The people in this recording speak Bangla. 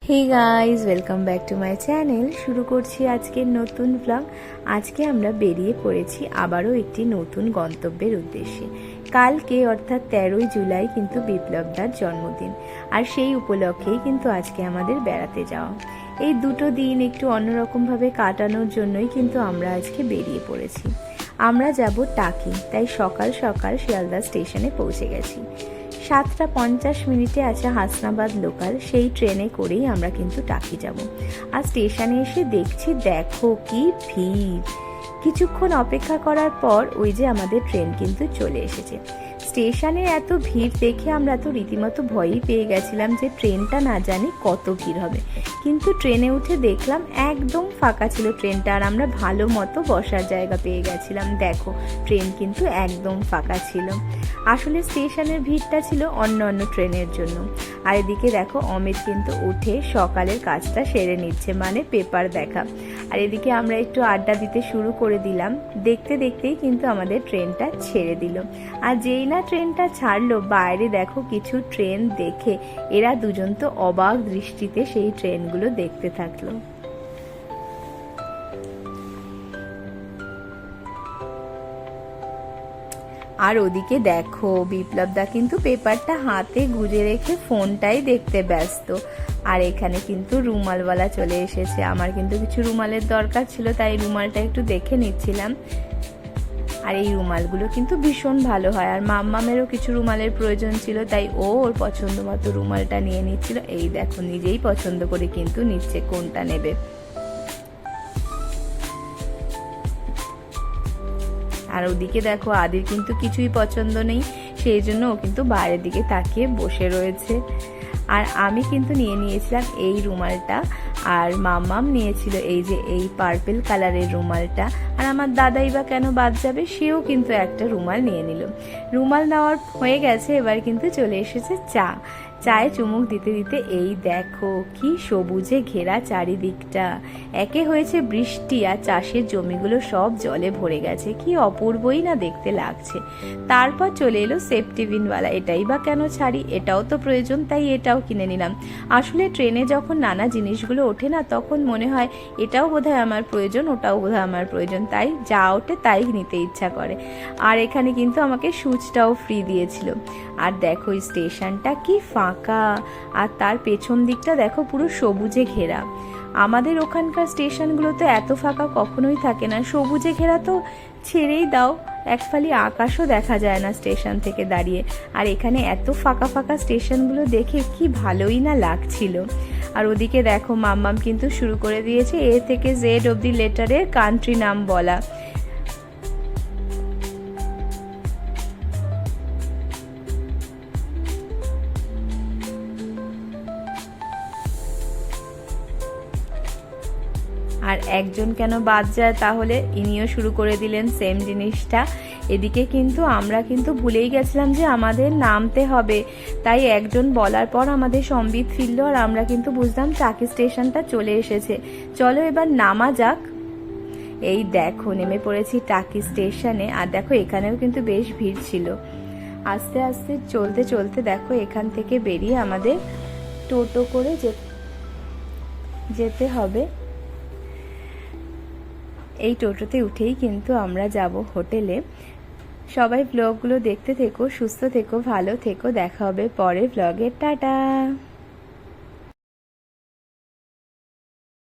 Hey guys, welcome back to my channel. শুরু করছি আজকের নতুন ব্লগ। আজকে আমরা বেরিয়ে পড়েছি আবারও একটি নতুন গন্তব্যের উদ্দেশ্যে। কালকে অর্থাৎ 13ই জুলাই কিন্তু বিপ্লবদার জন্মদিন, আর সেই উপলক্ষেই কিন্তু আজকে আমাদের বেড়াতে যাওয়া। এই দুটো দিন একটু অন্যরকমভাবে কাটানোর জন্যই কিন্তু আমরা আজকে বেরিয়ে পড়েছি। আমরা যাব টাকি, তাই সকাল সকাল শিয়ালদা স্টেশনে পৌঁছে গেছি। 7:50 আছে হাসনাবাদ লোকাল, সেই ট্রেনে করেই আমরা কিন্তু টাকি যাব। আর স্টেশনে এসে দেখছি, দেখো কি ভিড়। কিছুক্ষণ অপেক্ষা করার পর ওই যে আমাদের ট্রেন কিন্তু চলে এসেছে। স্টেশনে এত ভিড় দেখে আমরা তো রীতিমতো ভয়ই পেয়ে গেছিলাম যে ট্রেনটা না জানি কত ভিড় হবে, কিন্তু ট্রেনে উঠে দেখলাম একদম ফাঁকা ছিল ট্রেনটা, আর আমরা ভালো মতো বসার জায়গা পেয়ে গেছিলাম। দেখো, ট্রেন কিন্তু একদম ফাঁকা ছিল। আসলে স্টেশনের ভিড়টা ছিল অন্য অন্য ট্রেনের জন্য। আর এদিকে দেখো, অমিত কিন্তু উঠে সকালের কাজটা সেরে নিচ্ছে, মানে পেপার দেখা। আর এদিকে আমরা একটু আড্ডা দিতে শুরু করে দিলাম। দেখতে দেখতেই কিন্তু আমাদের ট্রেনটা ছেড়ে দিল। আর যেই না ট্রেনটা ছাড়লো, বাইরে দেখো কিছু ট্রেন দেখে এরা দুজন তো অবাক দৃষ্টিতে সেই ট্রেনগুলো দেখতে থাকলো। আর ওদিকে দেখো, বিপ্লবদা কিন্তু পেপারটা হাতে গুজে রেখে ফোনটাই দেখতে ব্যস্ত। আর এখানে কিন্তু রুমালওয়ালা চলে এসেছে। আমার কিন্তু কিছু রুমালের দরকার ছিল, তাই রুমালটা একটু দেখে নিচ্ছিলাম। আর এই রুমালগুলো কিন্তু ভীষণ ভালো হয়। আর মাম্মামেরও কিছু রুমালের প্রয়োজন ছিল, তাই ও ওর পছন্দ মতো রুমালটা নিয়ে নিচ্ছিল। এই দেখো, নিজেই পছন্দ করে কিন্তু নিচ্ছে কোনটা নেবে। আর ওদিকে দেখো, আদির কিন্তু কিছুই পছন্দ নেই, সেই জন্য ও কিন্তু বাইরের দিকে তাকিয়ে বসে রয়েছে। আর আমি কিন্তু নিয়ে নিয়েছিলাম এই রুমালটা, আর মাম্মাম নিয়েছিল এই যে এই পার্পল কালারের রুমালটা। আর আমার দাদাই বা কেন বাদ যাবে, সেও কিন্তু একটা রুমাল নিয়ে নিল। রুমাল নেওয়ার হয়ে গেছে, এবার কিন্তু চলে এসেছে চায়ে চুমুক দিতে দিতে এই দেখো কি সবুজে ঘেরা চারিদিকটা। একে হয়েছে বৃষ্টি, আর চাষের জমিগুলো সব জলে ভরে গেছে, কি অপূর্বই না দেখতে লাগছে। তারপর চলে এলো সেফটি পিনওয়ালা। এটাই বা কেন ছাড়ি, এটাও তো প্রয়োজন, তাই এটাও কিনে নিলাম। আসলে ট্রেনে যখন নানা জিনিসগুলো ওঠে না, তখন মনে হয় এটাও বোধহয় আমার প্রয়োজন, ওটাও বোধহয় আমার প্রয়োজন, তাই যা ওঠে তাই নিতে ইচ্ছা করে। আর এখানে কিন্তু আমাকে সুচটাও ফ্রি দিয়েছিল। আর দেখো, স্টেশনটা কি ফাঁকা, আর তার পেছন দিকটা দেখো পুরো সবুজে ঘেরা। আমাদের ওখানকার স্টেশনগুলোতে এত ফাঁকা কখনোই থাকে না। সবুজে ঘেরা তো ছেড়েই দাও, এক ফালি আকাশও দেখা যায় না স্টেশন থেকে দাঁড়িয়ে। আর এখানে এত ফাঁকা ফাঁকা স্টেশনগুলো দেখে কি ভালোই না লাগছিল। আর ওদিকে দেখো, মাম্মাম কিন্তু শুরু করে দিয়েছে A থেকে Z অবধি লেটারের কান্ট্রি নাম বলা। আর একজন কেন বাদ যায়, তাহলে ইনিও শুরু করে দিলেন সেম জিনিসটা। এদিকে কিন্তু আমরা কিন্তু ভুলেই গেছিলাম যে আমাদের নামতে হবে, তাই একজন বলার পর আমাদের সম্বিত ফিরল, আর আমরা কিন্তু বুঝলাম টাকি স্টেশনটা চলে এসেছে। চলো এবার নামা যাক। এই দেখো, নেমে পড়েছি টাকি স্টেশনে। আর দেখো, এখানেও কিন্তু বেশ ভিড় ছিল। আস্তে আস্তে চলতে চলতে দেখো, এখান থেকে বেরিয়ে আমাদের টোটো করে যেতে হবে। এই টোটোতে উঠেই কিন্তু আমরা যাব হোটেলে। সবাই ব্লগগুলো দেখতে থেকো, সুস্থ থেকো, ভালো থেকো। দেখা হবে পরের ব্লগে। টাটা।